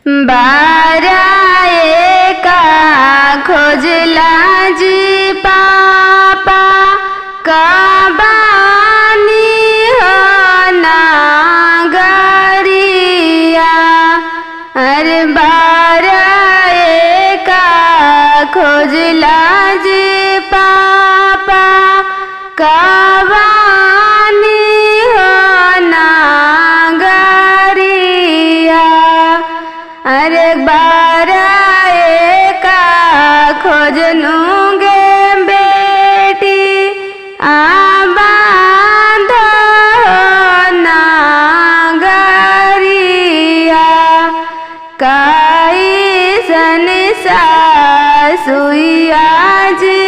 बाराए का खोजला जी पापा कबानी हो नागरिया। अरे बाराए का खोजला जी पापा कबानी हो नागरिया। अरे बाराए का खोज लूँगे बेटी आबाद नागरिया। काई सन सासुइया जी